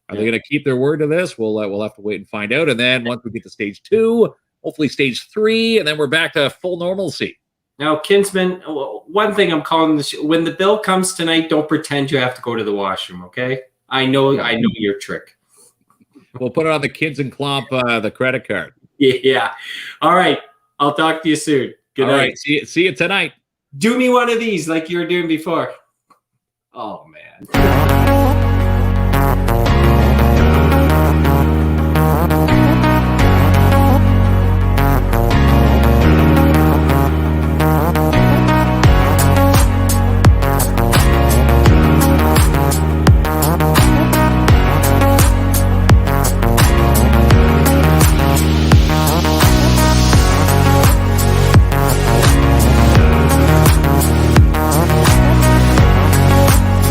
Are they going to keep their word to this? We'll have to wait and find out. And then once we get to stage 2, hopefully stage 3, and then we're back to full normalcy. Now, Kinsman, one thing I'm calling this: when the bill comes tonight, don't pretend you have to go to the washroom, okay? I know your trick. We'll put it on the KINZ and KLOMP, the credit card. Yeah. All right. I'll talk to you soon. Good night. All right. See you tonight. Do me one of these like you were doing before. Oh, man.